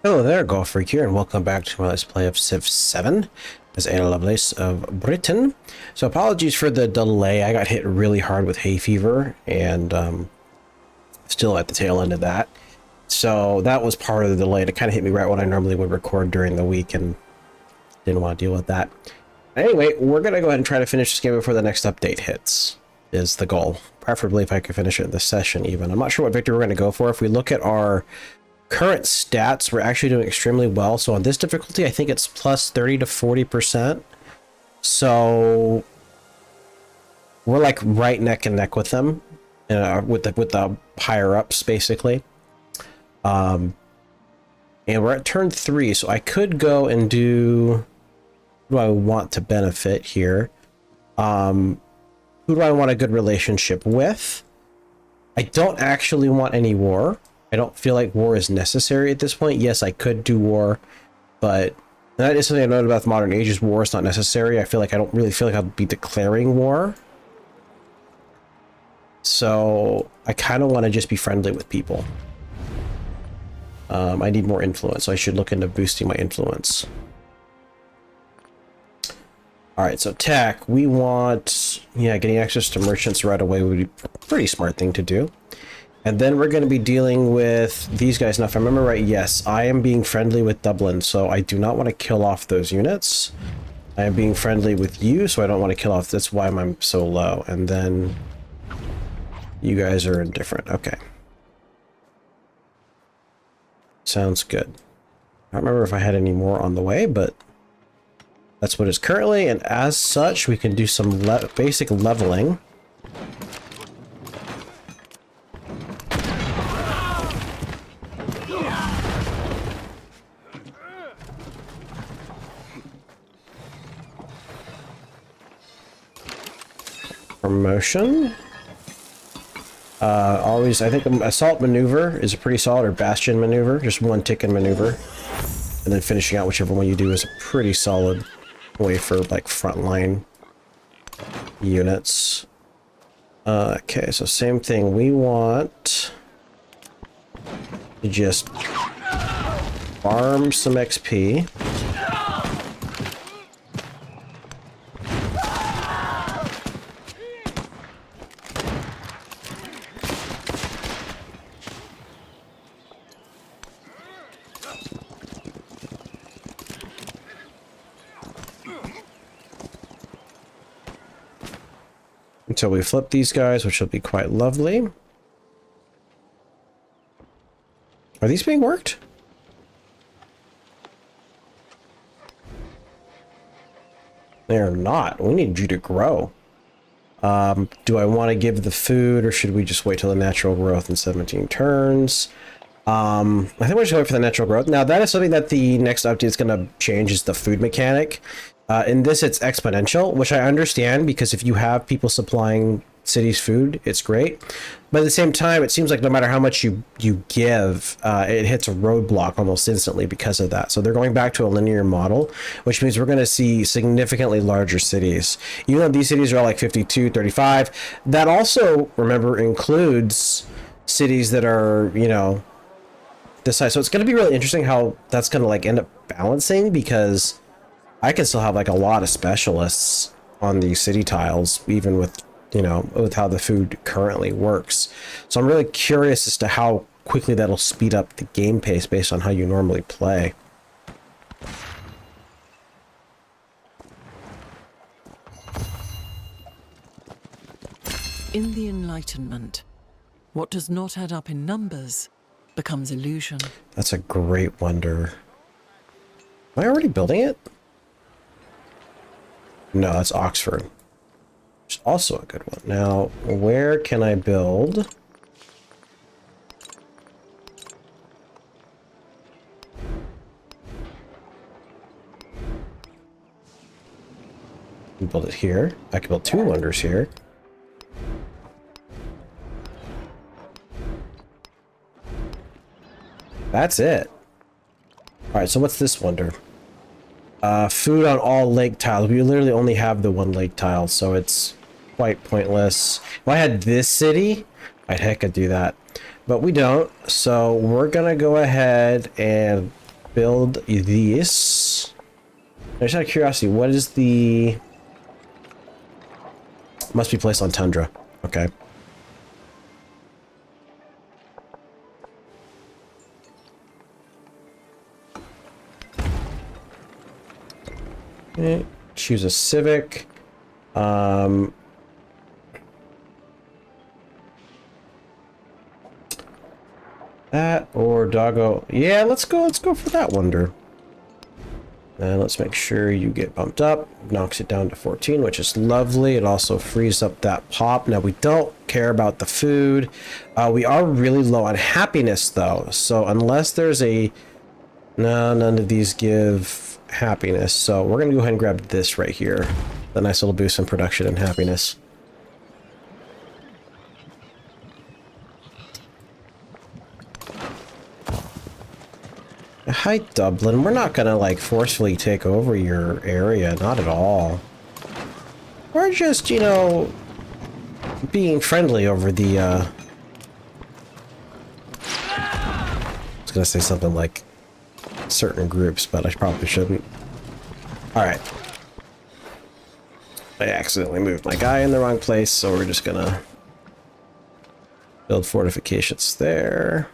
Hello there, Golf Freak here, and welcome back to my Let's Play of Civ 7 as Anna Lovelace of Britain. So apologies for the delay. I got hit really hard with hay fever, and still at the tail end of that. So that was part of the delay. It kind of hit me right when I normally would record during the week, and didn't want to deal with that. Anyway, we're going to go ahead and try to finish this game before the next update hits, is the goal. Preferably if I could finish it in this session even. I'm not sure what victory we're going to go for. If we look at our current stats, we're actually doing extremely well. So on this difficulty, I think it's plus 30 to 40%. So we're like right neck and neck with them, with the higher ups basically. And we're at turn 3, so I could go and do. Who do I want to benefit here? Who do I want a good relationship with? I don't actually want any war. I don't feel like war is necessary at this point. Yes, I could do war, but that is something I know about the modern ages. War is not necessary. I feel like I don't really feel like I'll be declaring war. So I kind of want to just be friendly with people. I need more influence, so I should look into boosting my influence. All right, so tech, we want, getting access to merchants right away would be a pretty smart thing to do. And then we're going to be dealing with these guys. Now, if I remember right, yes, I am being friendly with Dublin, so I do not want to kill off those units. I am being friendly with you, so I don't want to kill off. That's why I'm so low. And then you guys are indifferent. Okay. Sounds good. I don't remember if I had any more on the way, but that's what it's currently. And as such, we can do some basic leveling. Promotion. Always, I think assault maneuver is a pretty solid, or bastion maneuver, just one tick in maneuver, and then finishing out whichever one you do is a pretty solid way for like frontline units. Okay, so same thing. We want to just farm some XP. Until we flip these guys, which will be quite lovely. Are these being worked? They're not. We need you to grow. Do I want to give the food, or should we just wait till the natural growth in 17 turns? I think we're just going for the natural growth. Now, that is something that the next update is going to change, is the food mechanic. In this, it's exponential, which I understand, because if you have people supplying cities food, it's great. But at the same time, it seems like no matter how much you give, it hits a roadblock almost instantly because of that. So they're going back to a linear model, which means we're going to see significantly larger cities. Even though these cities are all like 52, 35, that also, remember, includes cities that are, this size. So it's going to be really interesting how that's going to like end up balancing, because I can still have like a lot of specialists on these city tiles, even with, with how the food currently works. So I'm really curious as to how quickly that'll speed up the game pace based on how you normally play. In the Enlightenment, what does not add up in numbers becomes illusion. That's a great wonder. Am I already building it? No, that's Oxford. Which is also a good one. Now, where can I build? I can build it here. I can build 2 wonders here. That's it. Alright, so what's this wonder? Food on all lake tiles. We literally only have the 1 lake tile, so it's quite pointless. If I had this city, I'd heck I'd do that. But we don't, so we're gonna go ahead and build these. Just out of curiosity, what is the... Must be placed on tundra. Okay. Okay. Choose a civic. That or doggo. Yeah, let's go for that wonder. And let's make sure you get bumped up. Knocks it down to 14, which is lovely. It also frees up that pop. Now, we don't care about the food. We are really low on happiness, though. So unless there's a... No, none of these give happiness. So we're going to go ahead and grab this right here. A nice little boost in production and happiness. Hi, Dublin. We're not gonna, like, forcefully take over your area. Not at all. We're just, you know, being friendly over the, I was gonna say something like certain groups, but I probably shouldn't. Alright. I accidentally moved my guy in the wrong place, so we're just gonna build fortifications there.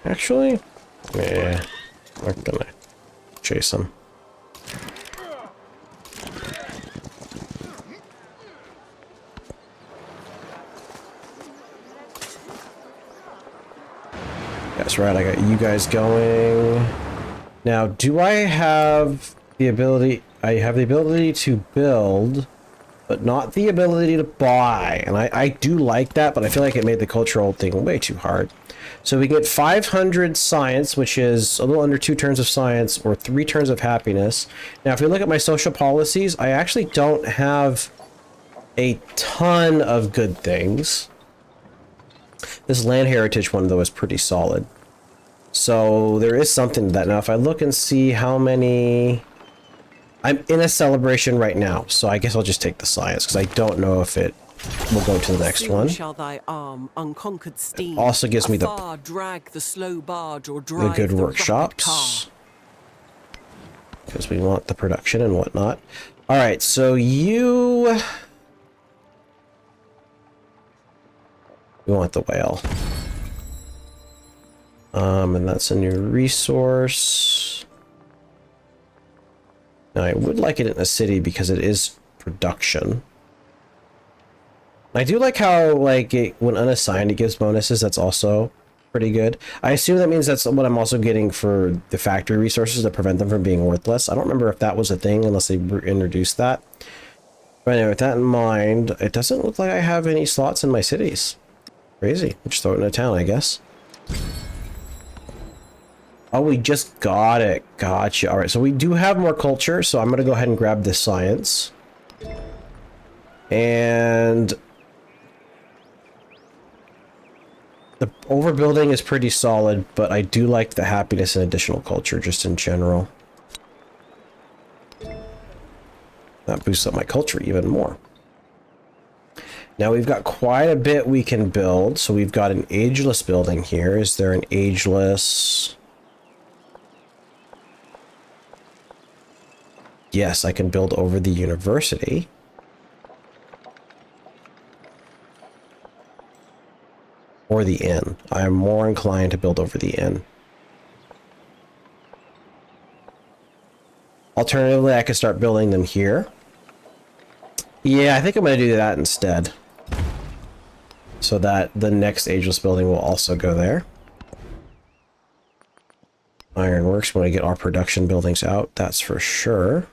Actually, yeah, we're gonna chase him. That's right, I got you guys going. Now, do I have the ability... I have the ability to build, but not the ability to buy. And I do like that, but I feel like it made the cultural thing way too hard. So we get 500 science, which is a little under 2 turns of science, or 3 turns of happiness. Now, if we look at my social policies, I actually don't have a ton of good things. This land heritage one, though, is pretty solid. So there is something to that. Now, if I look and see how many... I'm in a celebration right now, so I guess I'll just take the science, because I don't know if it will go to the next one. Shall thy arm, unconquered steed, It also gives me the drag the slow barge or drive good the workshops, because we want the production and whatnot. All right, so we want the whale, and that's a new resource. Now, I would like it in a city because it is production. I do like how, like, when unassigned, it gives bonuses. That's also pretty good. I assume that means that's what I'm also getting for the factory resources to prevent them from being worthless. I don't remember if that was a thing unless they introduced that. But anyway, with that in mind, it doesn't look like I have any slots in my cities. Crazy. Just throw it in a town, I guess. Oh, we just got it. Gotcha. All right, so we do have more culture, so I'm going to go ahead and grab this science. And the overbuilding is pretty solid, but I do like the happiness and additional culture just in general. That boosts up my culture even more. Now we've got quite a bit we can build. So we've got an ageless building here. Is there an ageless... Yes, I can build over the university. Or the inn. I am more inclined to build over the inn. Alternatively, I could start building them here. Yeah, I think I'm going to do that instead. So that the next ageless building will also go there. Ironworks, when we get our production buildings out, that's for sure.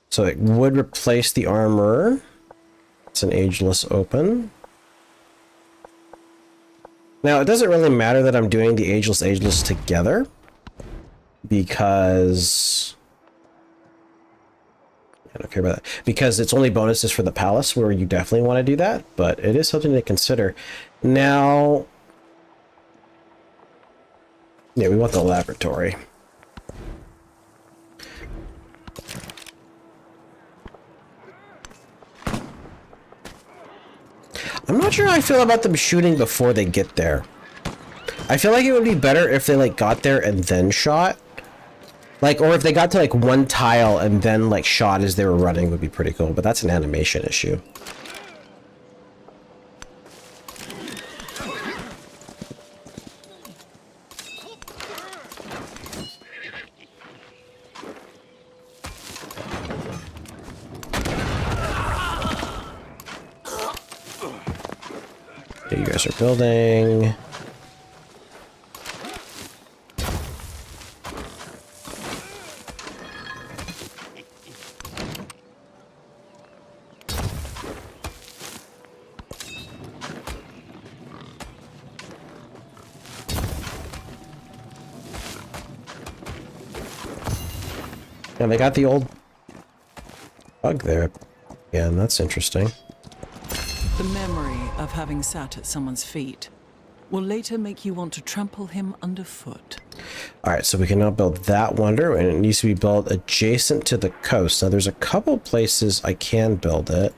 So it would replace the armor. It's an ageless open. Now, it doesn't really matter that I'm doing the ageless together, because I don't care about that because it's only bonuses for the palace where you definitely want to do that, but it is something to consider. Now, yeah, we want the laboratory. I'm not sure how I feel about them shooting before they get there. I feel like it would be better if they like got there and then shot. Like, or if they got to like one tile and then like shot as they were running would be pretty cool, but that's an animation issue. Okay, you guys are building. And they got the old bug there. Yeah, and that's interesting. The memory of having sat at someone's feet will later make you want to trample him underfoot. Alright, so we can now build that wonder, and it needs to be built adjacent to the coast. Now, there's a couple places I can build it.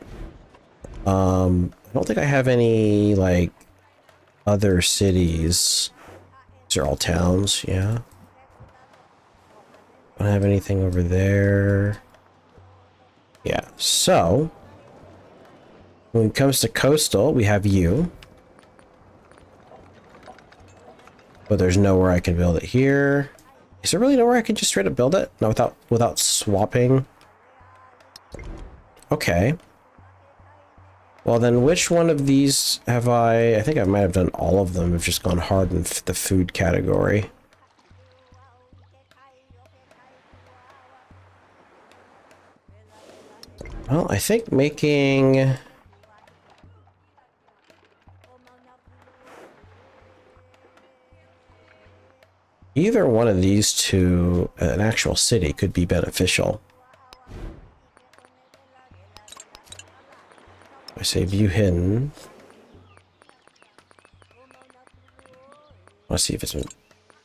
I don't think I have any, like, other cities. These are all towns, yeah. Don't have anything over there. Yeah, so when it comes to coastal, we have you. But there's nowhere I can build it here. Is there really nowhere I can just straight up build it? No, without swapping. Okay. Well, then which one of these have I think I might have done all of them. I've just gone hard in the food category. Well, I think making either one of these to an actual city could be beneficial. I say view hidden. Let's see if it's been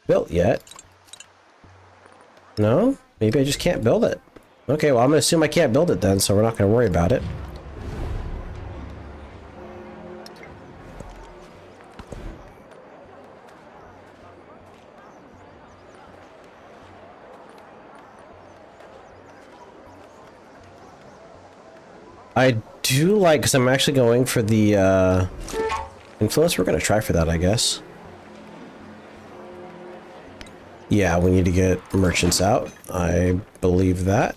built yet. No? Maybe I just can't build it. Okay, well, I'm going to assume I can't build it then, so we're not going to worry about it. I do like, because I'm actually going for the influence. We're going to try for that, I guess. Yeah, we need to get merchants out. I believe that.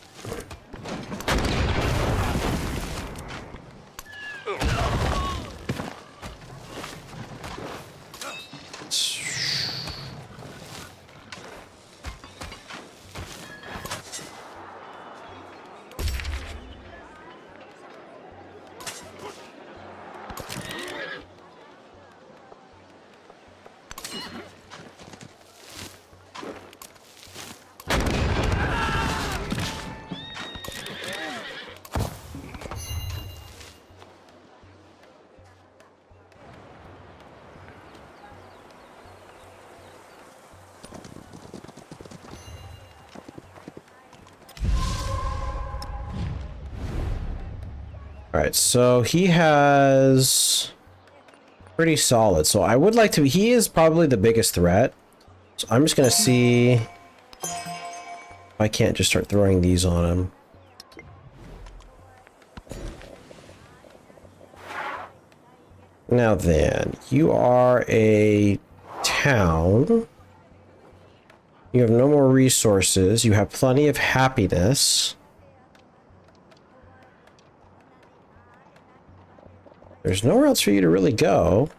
Alright, so he has pretty solid. So I would like to, he is probably the biggest threat. So I'm just going to see if I can't just start throwing these on him. Now then, you are a town. You have no more resources. You have plenty of happiness. There's nowhere else for you to really go.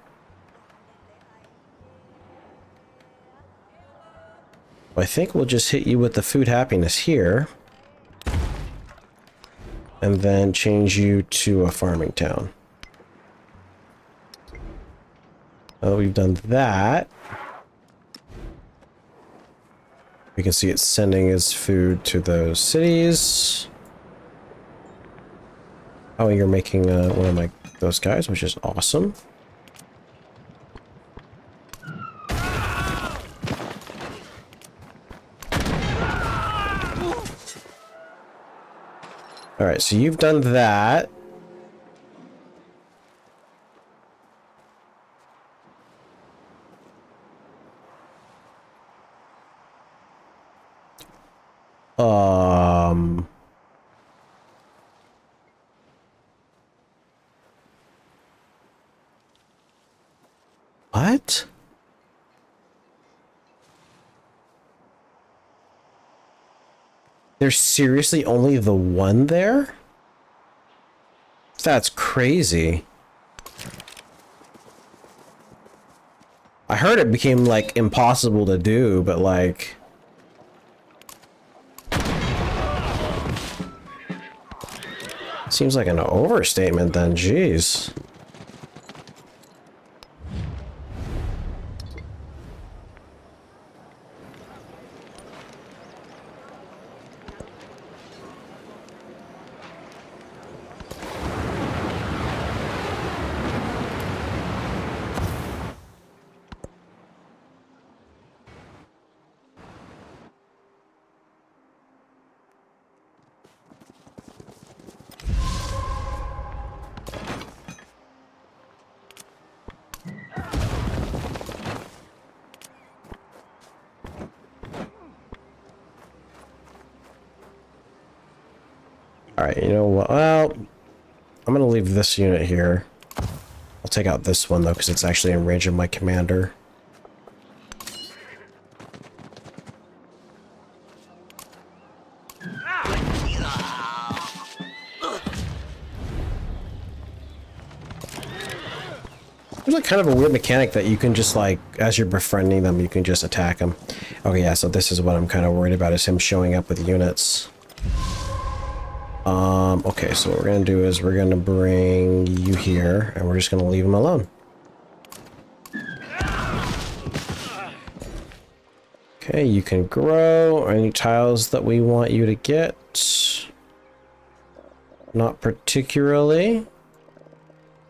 I think we'll just hit you with the food happiness here. And then change you to a farming town. Oh, we've done that. We can see it's sending his food to those cities. Oh, you're making one of my those guys, which is awesome. All right, so you've done that. What? There's seriously only the one there? That's crazy. I heard it became, like, impossible to do, but, like... Seems like an overstatement then, jeez. Alright, you know what? Well, I'm gonna leave this unit here. I'll take out this one, though, because it's actually in range of my commander. There's like kind of a weird mechanic that you can just like, as you're befriending them, you can just attack them. Okay, yeah, so this is what I'm kind of worried about, is him showing up with units. Okay, so what we're gonna do is we're gonna bring you here, and we're just gonna leave him alone. Okay, you can grow any tiles that we want you to get. Not particularly.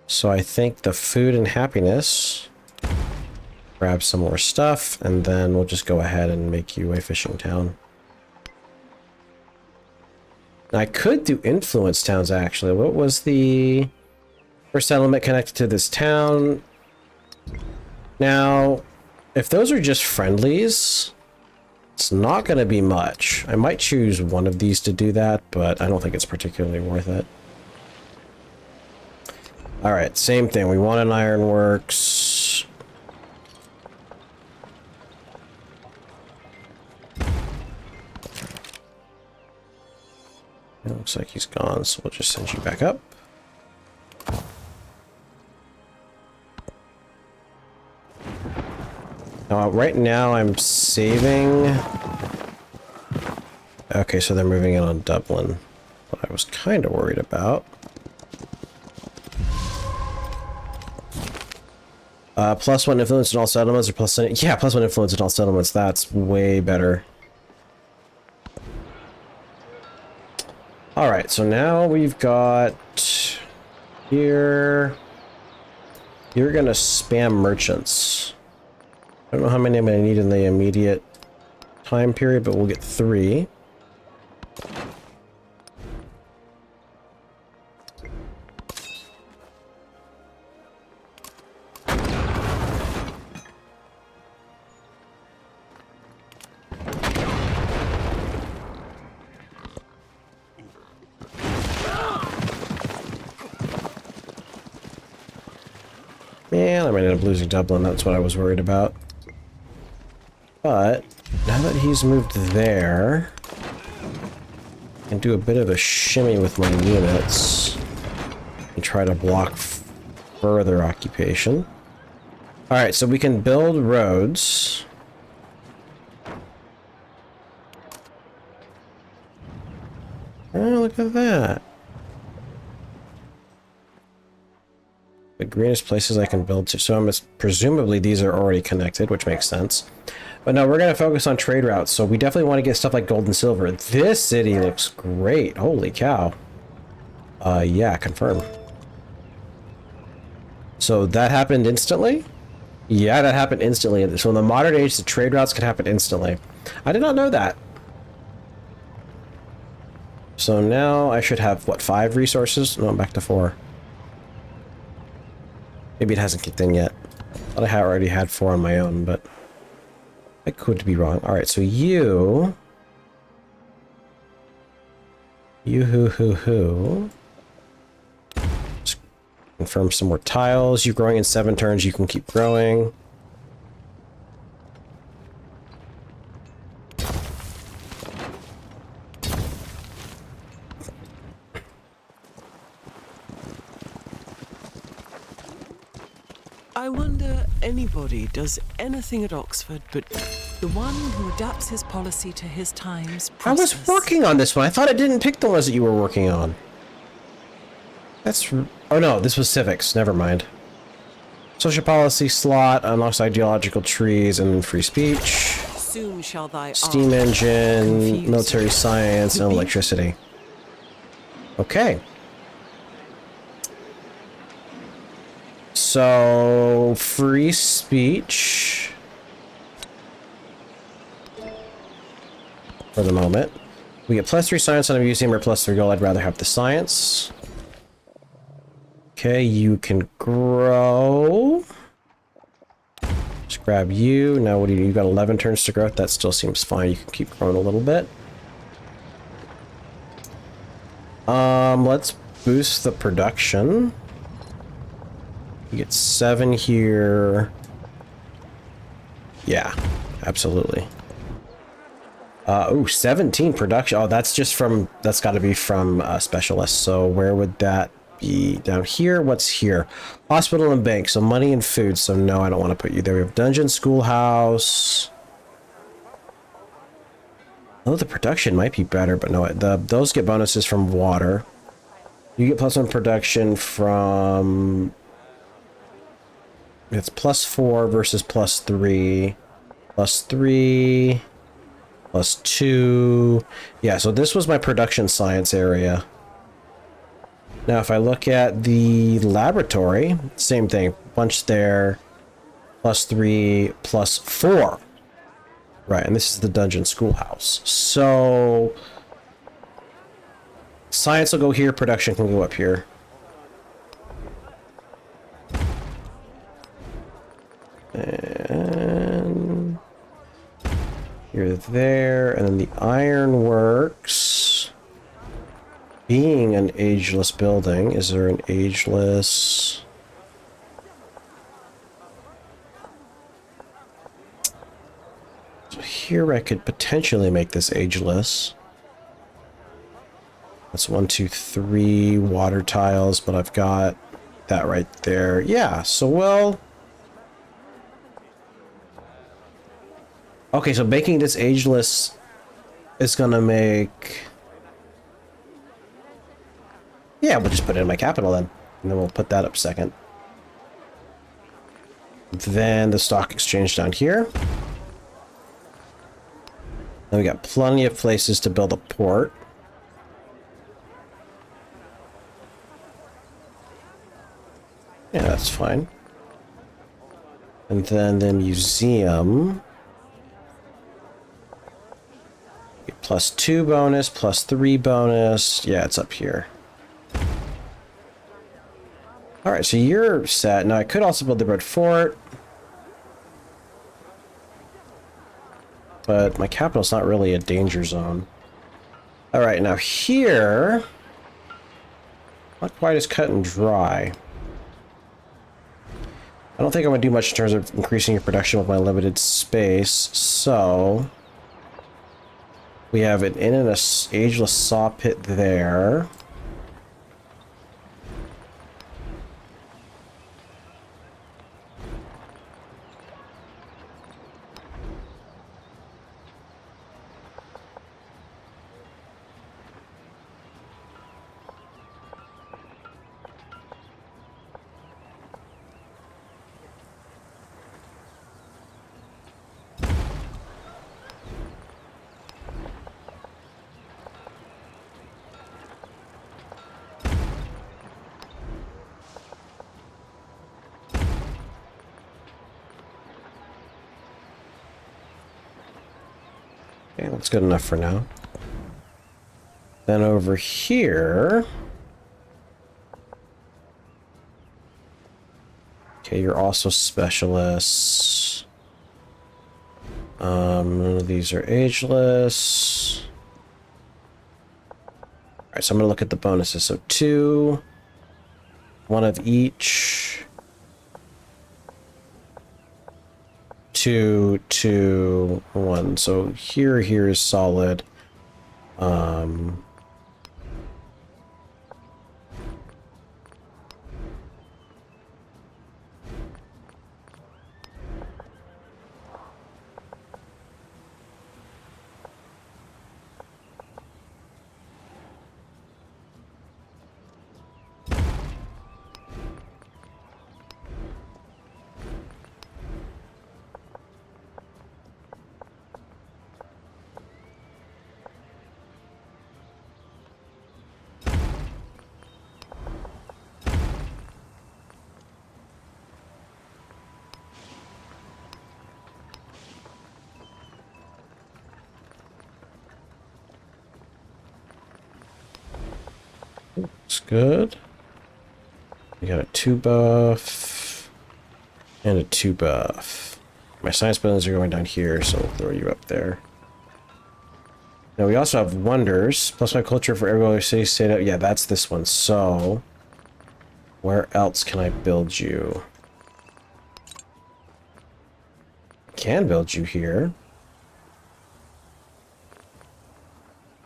So I think the food and happiness. Grab some more stuff, and then we'll just go ahead and make you a fishing town. I could do influence towns, actually. What was the first settlement connected to this town? Now, if those are just friendlies, it's not going to be much. I might choose one of these to do that, but I don't think it's particularly worth it. Alright, same thing. We want an ironworks. It looks like he's gone, so we'll just send you back up. Right now I'm saving... Okay, so they're moving in on Dublin. What I was kind of worried about. +1 influence in all settlements, or yeah, +1 influence in all settlements. That's way better. Alright, so now we've got here. You're gonna spam merchants. I don't know how many I'm gonna need in the immediate time period, but we'll get 3. Man, I might end up losing Dublin. That's what I was worried about. But now that he's moved there, I can do a bit of a shimmy with my units and try to block further occupation. Alright, so we can build roads. Oh, look at that. The greenest places I can build to. So presumably these are already connected, which makes sense. But no, we're going to focus on trade routes. So we definitely want to get stuff like gold and silver. This city looks great. Holy cow. Yeah, confirm. So that happened instantly? Yeah, that happened instantly. So in the modern age, the trade routes can happen instantly. I did not know that. So now I should have, what, 5 resources? No, I'm back to 4. Maybe it hasn't kicked in yet. I thought I already had 4 on my own, but I could be wrong. Alright, so you... You Just confirm some more tiles. You're growing in 7 turns, you can keep growing. I wonder anybody does anything at Oxford, but the one who adapts his policy to his times I was prospers. working on this one. I thought I didn't pick the ones that you were working on. That's... Oh no, this was civics. Never mind. Social policy slot, unlocks ideological trees, and free speech. Soon shall thy Steam art engine, confuse military science, the and beast. electricity. Okay. So, free speech. For the moment. We get +3 science on a museum or +3 gold. I'd rather have the science. Okay, you can grow. Just grab you. Now what do you? You've got 11 turns to growth. That still seems fine. You can keep growing a little bit. Let's boost the production. You get 7 here. Yeah, absolutely. Oh, 17 production. Oh, that's just from, that's got to be from specialists. So where would that be? Down here? What's here? Hospital and bank. So money and food. So no, I don't want to put you there. We have dungeon, schoolhouse. Oh, the production might be better, but no, those get bonuses from water. You get +1 production from... It's +4 versus +3. +3... +2. Yeah, so this was my production science area. Now, if I look at the laboratory, same thing. Bunch there. +3, +4. Right, and this is the dungeon schoolhouse. So... Science will go here, production can go up here. And... You're there, and then the ironworks. Being an ageless building, is there an ageless... So here I could potentially make this ageless. That's 1, 2, 3 water tiles, but I've got that right there. Yeah, so well... Okay, so making this ageless is gonna make... Yeah, we'll just put it in my capital then. And then we'll put that up second. Then the stock exchange down here. Then we got plenty of places to build a port. Yeah, that's fine. And then the museum. +2 bonus, +3 bonus. Yeah, it's up here. Alright, so you're set. Now I could also build the red fort. But my capital's not really a danger zone. Alright, now here... Not quite as cut and dry. I don't think I'm going to do much in terms of increasing your production with my limited space, so... We have an in and a ageless saw pit there. Okay, that's good enough for now. Then over here... Okay, you're also specialists. None of these are ageless. Alright, so I'm gonna look at the bonuses. So 2, 1 of each. 2, 2, 1. So here is solid. Looks good. We got a 2 buff and a 2 buff. My science bonus are going down here, so we'll throw you up there. Now we also have wonders. Plus my culture for every other city state up. Yeah, that's this one. So where else can I build you? Can build you here.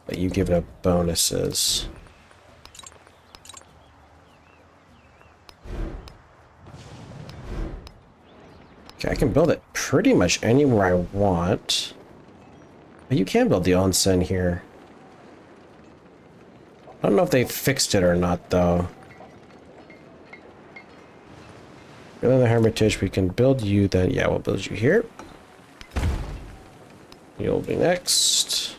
But you give it bonuses. Okay, I can build it pretty much anywhere I want. But you can build the onsen here. I don't know if they fixed it or not, though. Building the Hermitage, we can build you then. Yeah, we'll build you here. You'll be next.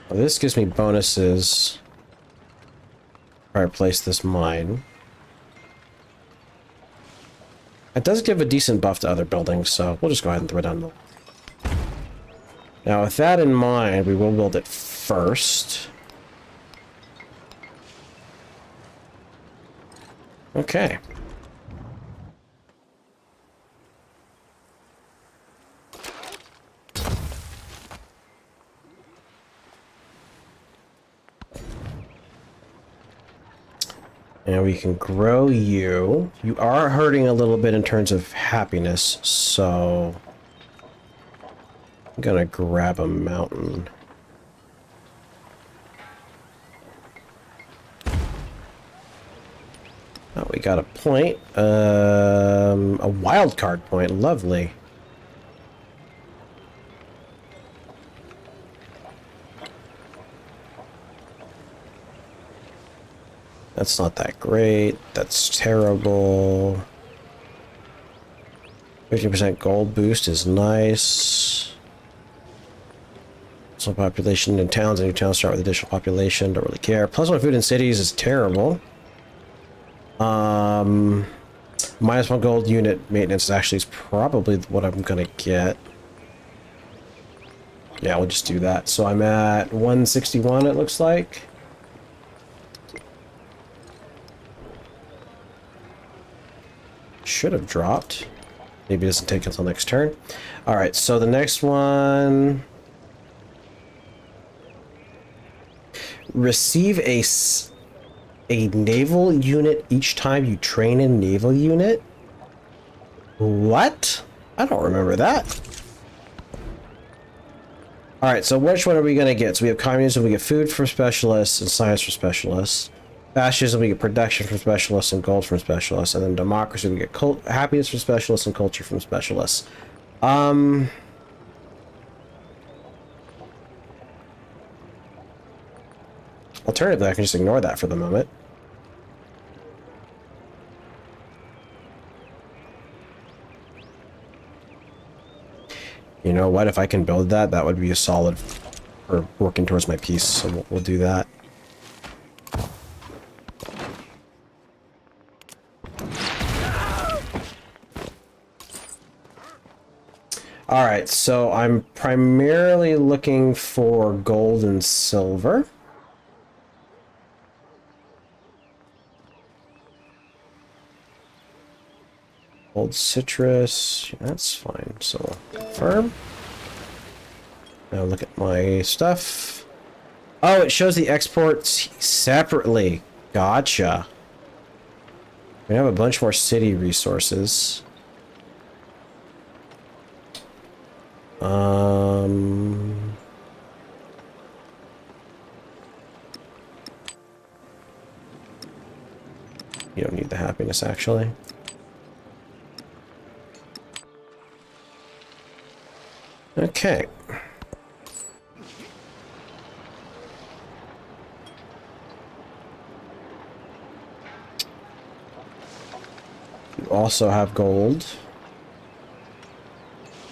Well, this gives me bonuses where I place this mine. It does give a decent buff to other buildings, so we'll just go ahead and throw it down the... Now, with that in mind, we will build it first. Okay. And we can grow you. You are hurting a little bit in terms of happiness, so... I'm gonna grab a mountain. Oh, we got a point. A wild card point. Lovely. That's not that great. That's terrible. 50% gold boost is nice. So population in towns, and new towns start with additional population. Don't really care. Plus one food in cities is terrible. -1 gold unit maintenance actually is probably what I'm gonna get. Yeah, we'll just do that. So I'm at 161, it looks like. Should have dropped. Maybe it doesn't take until next turn. Alright, so the next one... Receive a naval unit each time you train a naval unit? What? I don't remember that. Alright, so which one are we going to get? So we have communism, we get food for specialists and science for specialists. Fascism, we get production from specialists and gold from specialists. And then democracy, we get happiness from specialists and culture from specialists. Alternatively, I can just ignore that for the moment. You know what? If I can build that, that would be a solid for working towards my peace. So we'll do that. All right, so I'm primarily looking for gold and silver. Gold citrus, that's fine. So confirm. Now look at my stuff. Oh, it shows the exports separately. Gotcha. We have a bunch more city resources. You don't need the happiness, actually. Okay. You also have gold.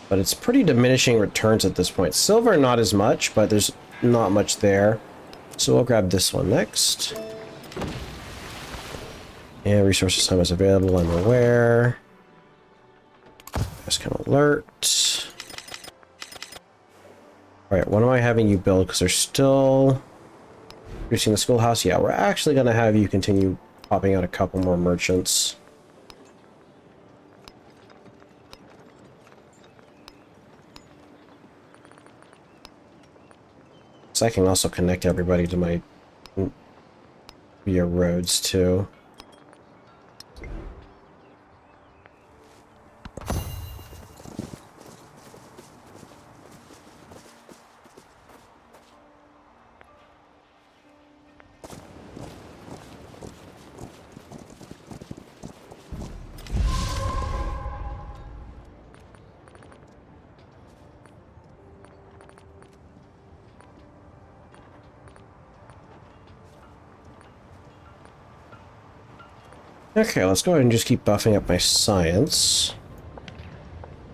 But it's pretty diminishing returns at this point. Silver, not as much, but there's not much there. So we'll grab this one next. And resources time is available, I'm aware. Just kind of alert. Alright, what am I having you build? Because they're still producing the schoolhouse. Yeah, we're actually going to have you continue popping out a couple more merchants. So I can also connect everybody to my via roads too. Okay, let's go ahead and just keep buffing up my science.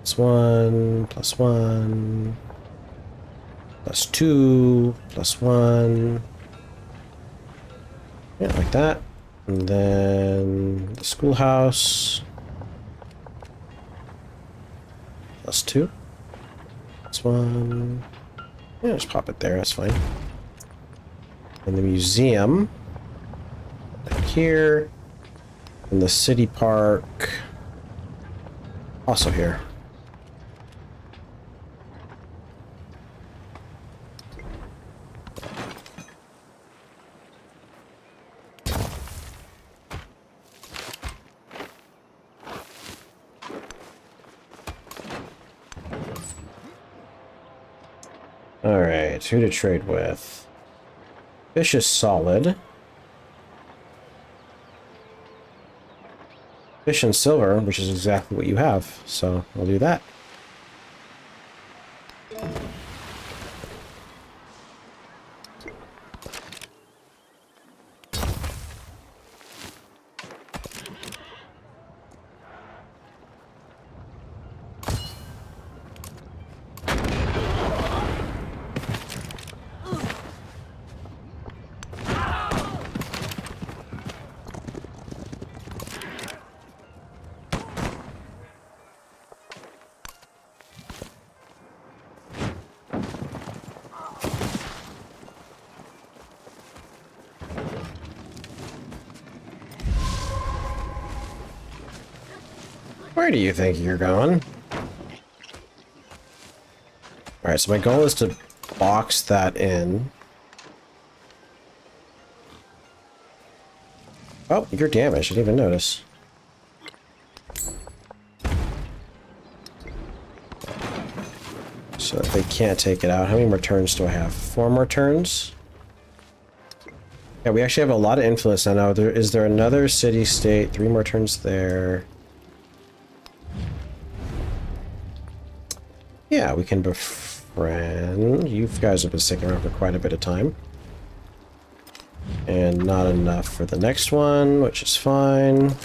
+1, +1, +2, +1. Yeah, like that. And then the schoolhouse. +2. +1. Yeah, just pop it there, that's fine. And the museum. Back here. And the city park. Also here. Alright, who to trade with? Fish is solid. Fish and silver, which is exactly what you have, so I'll do that. Where do you think you're going? Alright, so my goal is to box that in. Oh, you're damaged. I didn't even notice. So that they can't take it out. How many more turns do I have? 4 more turns? Yeah, we actually have a lot of influence now. Is there another city-state? 3 more turns there. Yeah, we can befriend. You guys have been sticking around for quite a bit of time. And not enough for the next one, which is fine.